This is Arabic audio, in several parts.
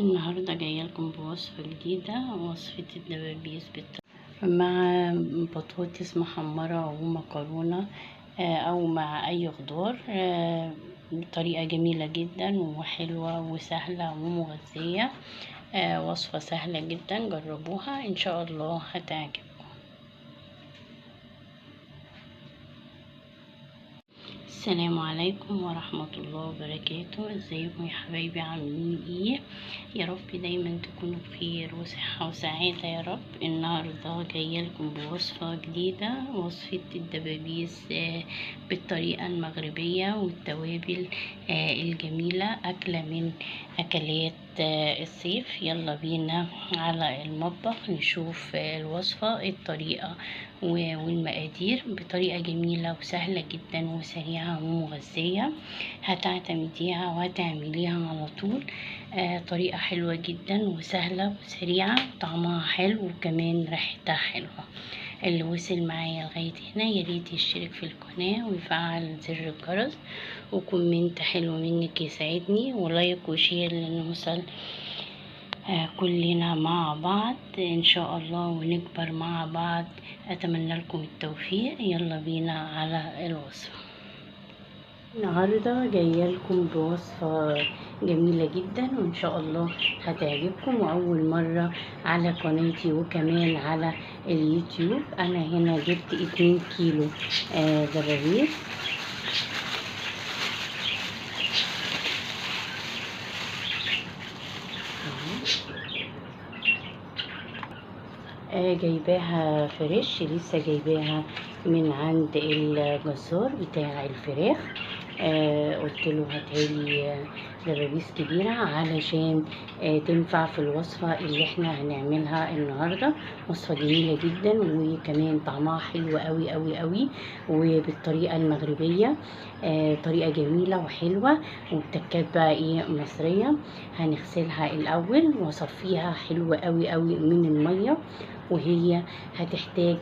النهاردة جاية لكم بوصفة جديدة، وصفة الدبابيس مع بطاطس محمرة ومكرونة أو مع أي خضار بطريقة جميلة جدا وحلوة وسهلة ومغذية. وصفة سهلة جدا، جربوها إن شاء الله هتعجبكم. السلام عليكم ورحمة الله وبركاته. ازيكم يا حبايبي، عاملين ايه؟ يا رب دايما تكونوا بخير وصحة وسعادة يا رب. النهاردة جاية لكم بوصفة جديدة، وصفة الدبابيس بالطريقة المغربية والتوابل الجميلة، أكلة من أكلات الصيف. يلا بينا على المطبخ نشوف الوصفة، الطريقة والمقادير بطريقة جميلة وسهلة جدا وسريعة ومغذية. هتعتمديها وهتعمليها على طول. طريقة حلوة جدا وسهلة وسريعة، طعمها حلو وكمان ريحتها حلوة. اللي وصل معايا لغاية هنا ياريت يشترك في القناة ويفعل زر الجرس، وكومنت حلو منك يساعدني، ولايك وشير لنوصل كلنا مع بعض ان شاء الله ونكبر مع بعض. اتمنى لكم التوفيق. يلا بينا على الوصفة. النهاردة جاية لكم بوصفة جميلة جدا وان شاء الله هتعجبكم، واول مرة على قناتي وكمان على اليوتيوب. انا هنا جبت 2 كيلو دبابيس. جايباها فريش، لسه جايباها من عند الجزار بتاع الفراخ. قلت له هاتلي دبابيس كبيرة علشان تنفع في الوصفة اللي احنا هنعملها النهاردة. وصفة جميلة جدا وكمان طعمها حلو قوي قوي قوي، وبالطريقة المغربية. طريقة جميلة وحلوة، وبتكات بقى ايه مصرية. هنغسلها الاول واصفيها حلوة قوي قوي من المية، وهي هتحتاج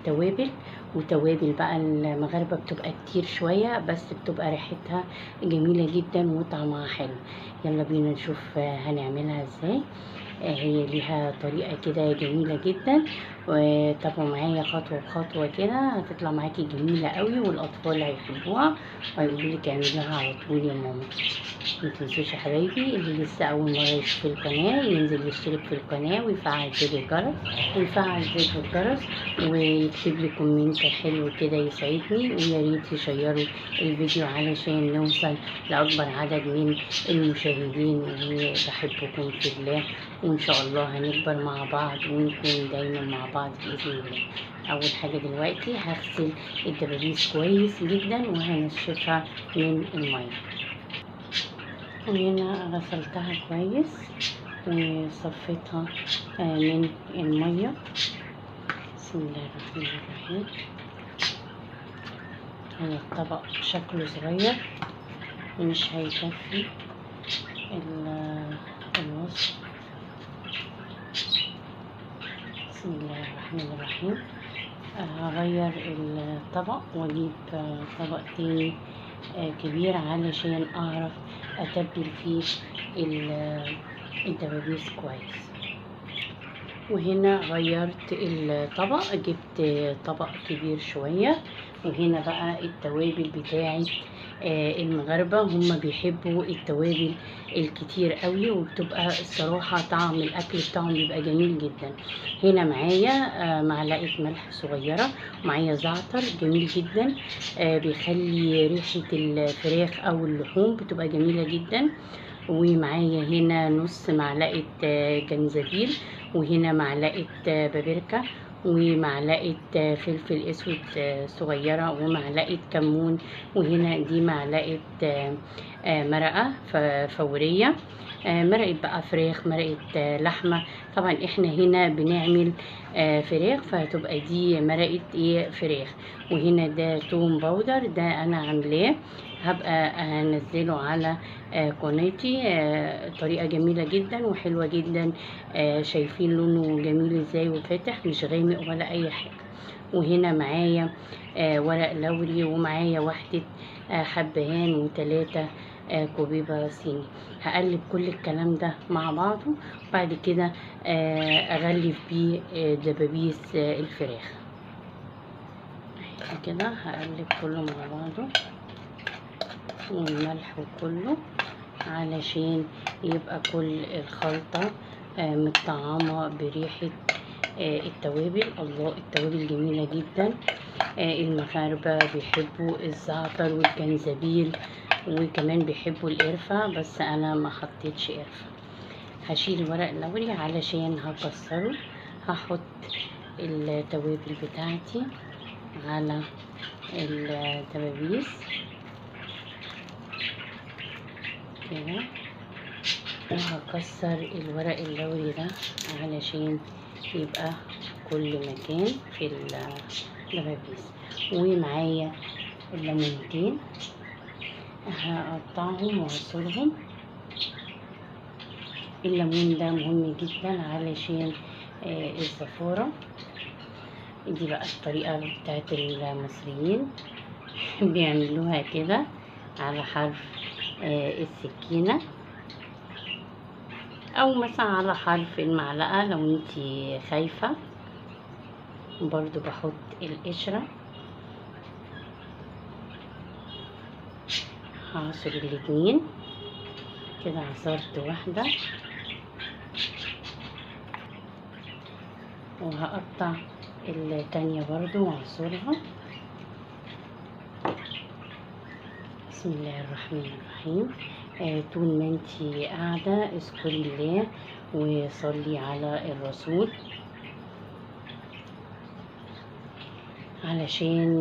توابل. وتوابل بقى المغاربة بتبقى كتير شوية، بس بتبقى ريحتها جميلة جدا وطعمها حلو. يلا بينا نشوف هنعملها ازاي. هي ليها طريقة كده جميلة جدا، وتابعوا معايا خطوة بخطوة كده، هتطلع معاكي جميلة قوي والاطفال هيحبوها وهيقولوا لك اعمليها على طول يا ماما. متنسوش يا حبايبي، اللي لسه اول مرة يشوف القناة ينزل يشترك في القناة ويفعل زر الجرس ويكتب لي كومنت حلو كده يسعدني، ويا ريت يشيروا الفيديو علشان نوصل لاكبر عدد من المشاهدين. وبحبكم في الله، وان شاء الله هنكبر مع بعض ونكون دايما مع بعض باذن الله. اول حاجه دلوقتي هغسل الدبابيس كويس جدا وهنشفها من الميه. وهنا غسلتها كويس وصفيتها من الميه. بسم الله الرحمن الرحيم. هي الطبق شكله صغير ومش هيكفي الوصف. بسم الله الرحمن الرحيم. هغير الطبق واجيب طبق تاني كبير علشان اعرف اتبل فيه الدبابيس كويس. وهنا غيرت الطبق، جبت طبق كبير شوية. وهنا بقى التوابل بتاعت المغاربة، هم بيحبوا التوابل الكتير قوي، وبتبقى الصراحة طعم الاكل بتاعهم بيبقى جميل جدا. هنا معايا معلقة ملح صغيرة، ومعايا زعتر جميل جدا بيخلي ريحة الفراخ او اللحوم بتبقى جميلة جدا. ومعايا هنا نص معلقة جنزبيل، وهنا معلقة بابريكا، ومعلقة فلفل اسود صغيرة، ومعلقة كمون. وهنا دي معلقة مرقة فورية، مرقة بقى فراخ، مرقة لحمة. طبعا احنا هنا بنعمل فراخ، فهتبقى دي مرقة ايه فراخ. وهنا ده توم باودر، ده انا عاملاه، هبقى هنزله على قناتي. طريقة جميلة جدا وحلوة جدا. شايفين لونه جميل ازاي وفاتح، مش غامق ولا اي حاجة. وهنا معايا ورق لوري، ومعايا واحدة حبهان، و3 كوبيبة صيني. هقلب كل الكلام ده مع بعضه، وبعد كده اغلف بيه دبابيس الفراخ. كده هقلب كله مع بعضه والملح وكله، علشان يبقى كل الخلطة متطعمة بريحة التوابل. الله، التوابل جميلة جدا. المغاربة بيحبوا الزعتر والجنزبيل، وكمان بيحبوا القرفة، بس انا ما حطيتش قرفة. هشيل الورق اللوري علشان هكسره. هحط التوابل بتاعتي على الدبابيس كده، وهكسر الورق اللوري ده علشان يبقى كل مكان في الدبابيس. ومعايا الليمونتين هقطعهم واعصرهم. الليمون ده مهم جدا علشان الزفارة. دي بقى الطريقة بتاعت المصريين بيعملوها كده على حرف السكينة، او مثلا على حرف المعلقة لو انتي خايفة. برضو بحط القشرة، هعصر الاتنين كده. عصرت واحدة وهقطع التانية برضو واعصرها. بسم الله الرحمن الرحيم. طول ما انتي قاعدة اذكري الله وصلي على الرسول، علشان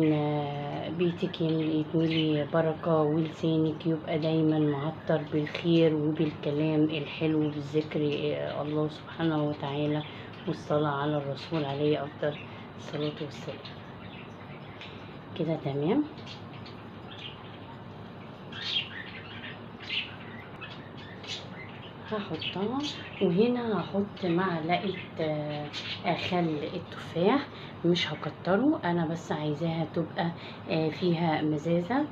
بيتك يتملي بركة ولسانك يبقى دايما معطر بالخير وبالكلام الحلو بالذكر الله سبحانه وتعالى، والصلاة على الرسول عليه أفضل الصلاة والسلام. كده تمام. هحطها، وهنا هحط معلقة خل التفاح. مش هكتره، انا بس عايزاها تبقى فيها مزازة.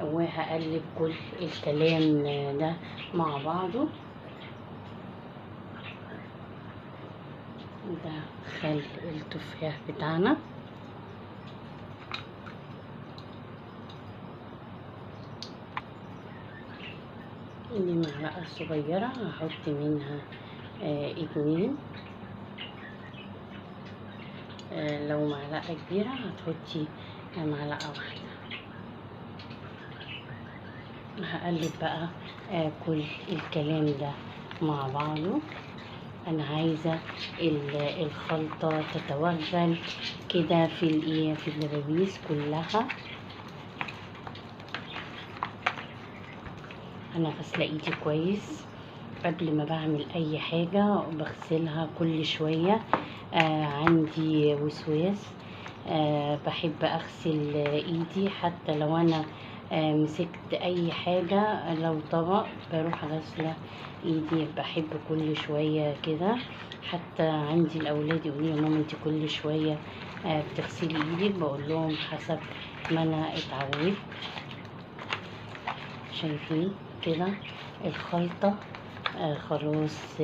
وهقلب كل الكلام ده مع بعضه. ده خل التفاح بتاعنا. دي معلقة صغيرة هحط منها 2. لو معلقة كبيرة هتحطي معلقة واحدة. هقلب بقى كل الكلام ده مع بعضه. انا عايزة الخلطة تتوغل كده في الدبابيس كلها. انا غسله ايدي كويس قبل ما بعمل اي حاجه، بغسلها كل شويه. عندي وسواس، بحب اغسل ايدي حتى لو انا مسكت اي حاجه. لو طبق بروح غسله ايدي، بحب كل شويه كده. حتى عندي الاولاد يقولوا لي ماما انت كل شويه بتغسلي ايدك، بقول لهم حسب ما انا اتعودت. شايفين كده الخلطة خلاص.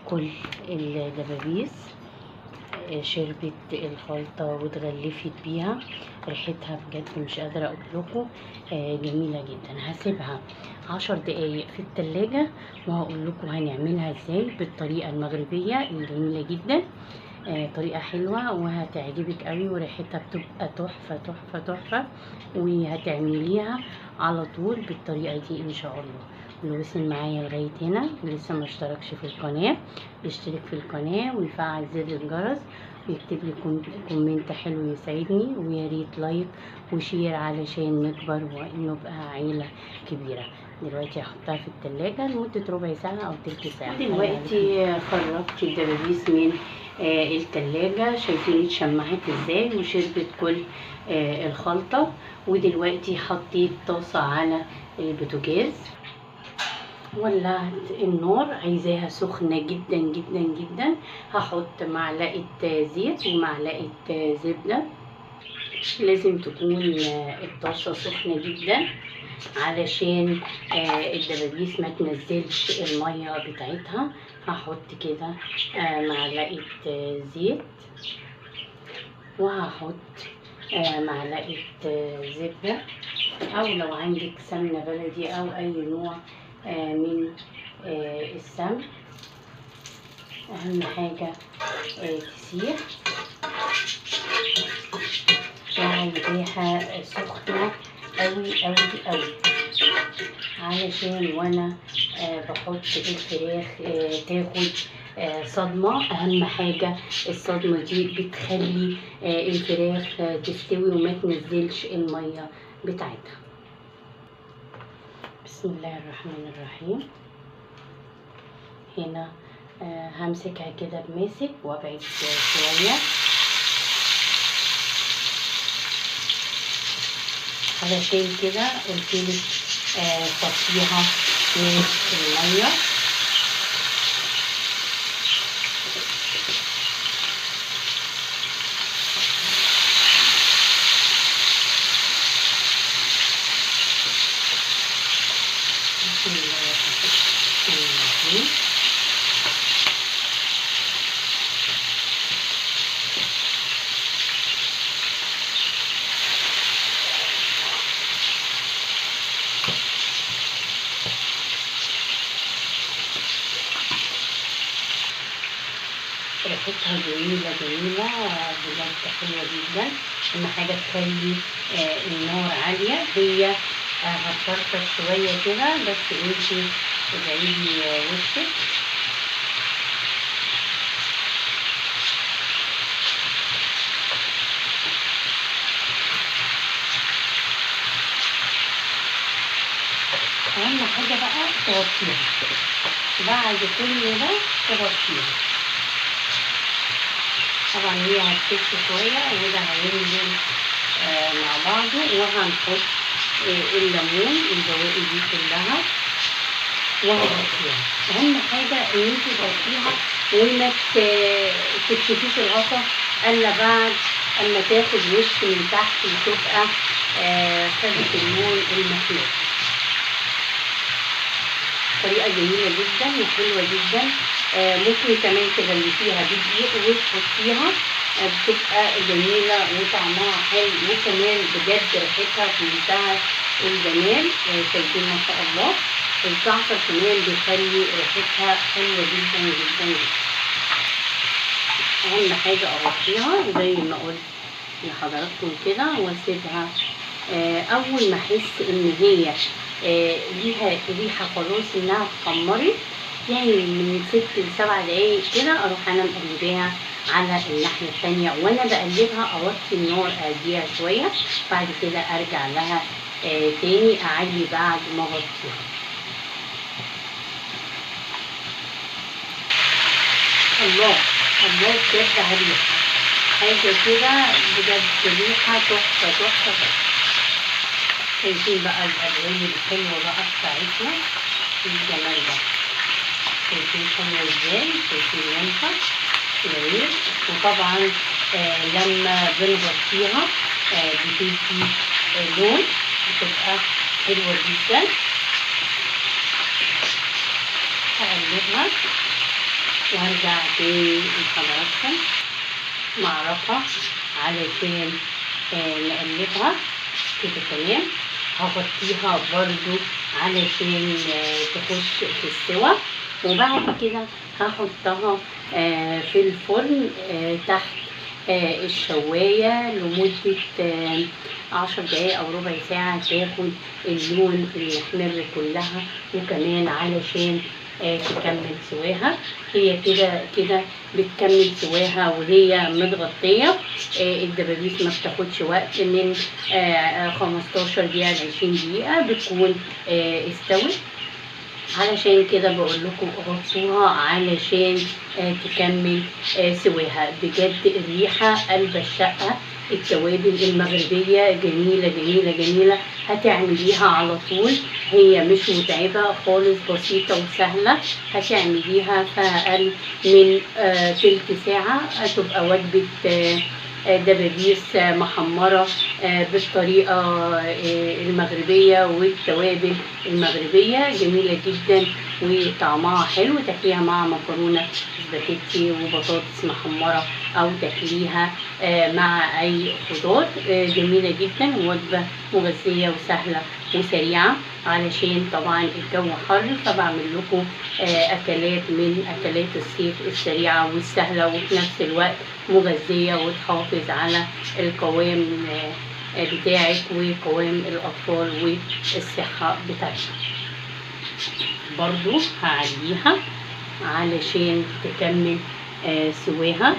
كل الدبابيس شربت الخلطة واتغلفت بيها. ريحتها بجد مش قادرة اقول لكم جميلة جدا. هسيبها 10 دقايق في التلاجة، وهقول لكم هنعملها ازاي بالطريقة المغربية الجميلة جدا. طريقة حلوة وهتعجبك قوي، وريحتها بتبقى تحفة تحفة تحفة. وهتعمليها على طول بالطريقة دي ان شاء الله. اللي وصل معايا لغاية هنا ولسه ما اشتركش في القناة يشترك في القناة ويفعل زر الجرس ويكتب لي كومنت حلو يسعدني، ويا ريت لايك وشير علشان نكبر ونبقى عيلة كبيرة. دلوقتي هحطها في التلاجة لمدة ربع ساعة او تلت ساعة. دلوقتي خرجت الدبابيس من التلاجة. شايفين اتشمعت ازاي وشربت كل الخلطة. ودلوقتي حطيت طاسة على البوتاجاز، ولعت النار، عايزاها سخنة جدا جدا جدا. هحط معلقة زيت ومعلقة زبدة. لازم تكون الطاسة سخنة جدا علشان الدبابيس ما تنزلش المية بتاعتها. هحط كده معلقة زيت، وهحط معلقة زبدة، او لو عندك سمنة بلدي او اي نوع من السمن. اهم حاجة تسيح، وعايزاها سخنة قوي قوي قوي، علشان وانا بحط الفراخ تاخد صدمة. اهم حاجة الصدمة دي بتخلي الفراخ تستوي وما تنزلش المية بتاعتها. بسم الله الرحمن الرحيم. هنا همسكها كده بماسك وابعد شوية علشان كده قلتلك صفيها من المية. بسم الله الرحمن الرحيم. ريحتها جميلة جميلة بجد، حلوة جدا. أهم حاجة تخلي النار عالية. هي هتفرفش شوية كده، بس انتي ابعدي وشك. أهم حاجة بقى تغطيها، بعد كل ده تغطيها. طبعا هي هتكش شوية وده هينزل مع بعضه، وهنحط الليمون البواقي دي كلها وهغطيها. أهم حاجة إن انتي تغطيها وما تكشفيش الغطا إلا بعد أما تاخد وش من تحت وتبقى خدت اللون المحلو. طريقة جميلة جدا وحلوة جدا. ممكن كمان تغلفيها بدقيق وتحطيها، بتبقى جميلة وطعمها حلو، وكمان بجد ريحتها في منتهى الجمال. شايفين ما شاء الله. الزعتر كمان بيخلي ريحتها حلوة جدا جدا جدا. أهم حاجة أغطيها زي ما قلت لحضراتكم كده، واسيبها أول ما أحس إن هي ليها ريحة خلاص إنها اتحمرت، يعني من 6 ل7 دقايق كده، أروح أنا مقلباها على الناحية التانية. وأنا بقلبها أوطي النار أديها شوية، بعد كده أرجع لها تاني أعلي بعد ما أغطيها. الله الله، بجد ريحة حاجة كده بجد، ريحة تحفة تحفة تحفة. شايفين بقى الألوان الحلوة بقى بتاعتنا، الجمال ده. شايفين حلوة ازاي، شايفين لونها جميل. وطبعا لما بنغطيها بتدي لون، بتبقى حلوة جدا. هقلبها وهرجع تاني لحضراتكم معرفة علشان نقلبها كده تمام. هغطيها برضو علشان تخش في السوا، وبعد كده هحطها في الفرن تحت الشواية لمدة 10 دقايق أو ربع ساعة، تاخد اللون المحمر كلها، وكمان علشان تكمل سواها. هي كده كده بتكمل سواها وهي متغطية. الدبابيس ما بتاخدش وقت من 15 دقيقة ل 20 دقيقة بتكون استوت. علشان كده بقول لكم غطوها علشان تكمل سواها. بجد الريحة قلب الشقة. التوابل المغربية جميلة جميلة جميلة، هتعمليها على طول. هي مش متعبة خالص، بسيطة وسهلة. هتعمليها في أقل من تلت ساعة، هتبقى وجبة دبابيس محمرة بالطريقة المغربية والتوابل المغربية جميلة جدا وطعمها حلو. تاكليها مع مكرونة سباكيتي وبطاطس محمرة أو تاكليها مع أي خضار. جميلة جدا ووجبة مغذية وسهلة وسريعة، علشان طبعا الجو حر فبعمل لكم أكلات من أكلات الصيف السريعة والسهلة وفي نفس الوقت مغذية وتحافظ على القوام بتاعك وقوام الأطفال والصحة بتاعتك. برضو هعليها علشان تكمل سواها.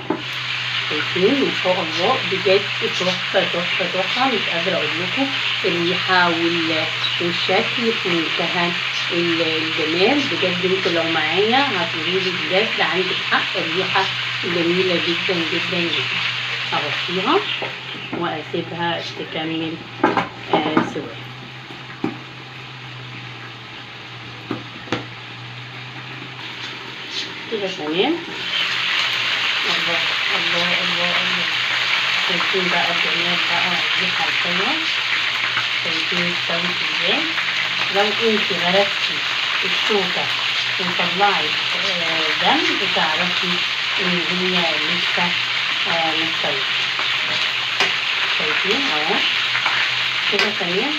شايفين ما شاء الله بجد تحفة تحفة تحفة، مش قادرة أقول لكم الريحة والشكل في منتهى الجمال. بجد انتوا لو معايا هتقولوا لي بجد عندك حق، الريحة جميلة جدا جدا جدا. هغطيها وأسيبها تكمل سواها. كده تمام. الله الله الله الله، شايفين بقى الجمال بقى الريحة الحلوة، شايفين استوت ازاي. لو انت غرفتي الشوكة وطلعت دم بتعرفي ان هي لسه مستوية. شايفين اهو كده تمام.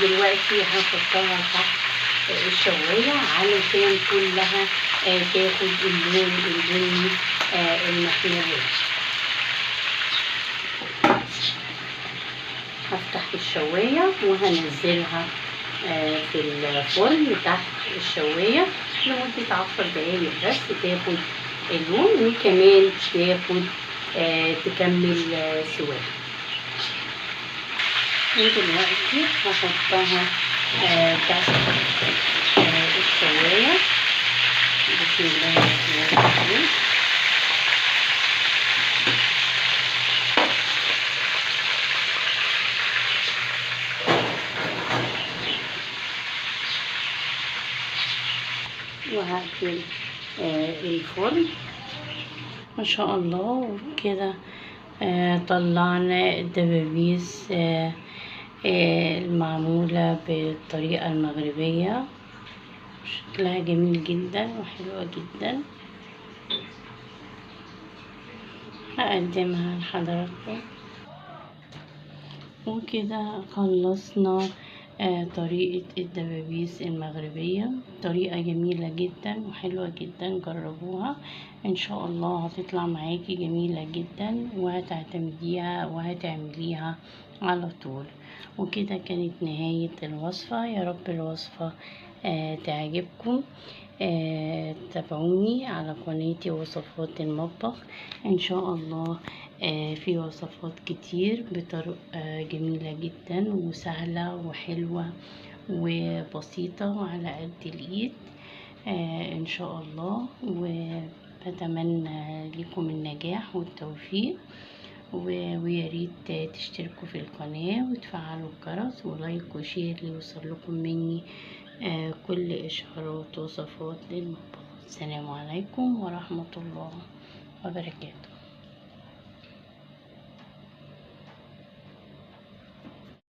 دلوقتي هحطها تحت الشواية علشان كلها تاخد اللون البني المحمر. هفتح الشواية وهنزلها في الفرن تحت الشواية لمدة 10 دقايق بس تاخد اللون وكمان تاخد تكمل سواها. ودلوقتي هحطها تحت الشواية. بسم الله الرحمن الرحيم. وهقفل الفرن. ما شاء الله كده طلعنا الدبابيس المعمولة بالطريقة المغربية. شكلها جميل جدا وحلوة جدا. هقدمها لحضراتكم. وكده خلصنا طريقة الدبابيس المغربية. طريقة جميلة جدا وحلوة جدا، جربوها ان شاء الله هتطلع معاكي جميلة جدا وهتعتمديها وهتعمليها على طول. وكده كانت نهاية الوصفة. يا رب الوصفة تعجبكم. تابعوني على قناتي وصفات المطبخ ان شاء الله. في وصفات كتير بطرق جميلة جدا وسهلة وحلوة وبسيطة وعلى قد الإيد ان شاء الله. وبتمنى لكم النجاح والتوفيق. وياريت تشتركوا في القناة وتفعلوا الجرس ولايك وشير ليوصل لكم مني كل إشعارات وصفات للمطبخ. السلام عليكم ورحمة الله وبركاته.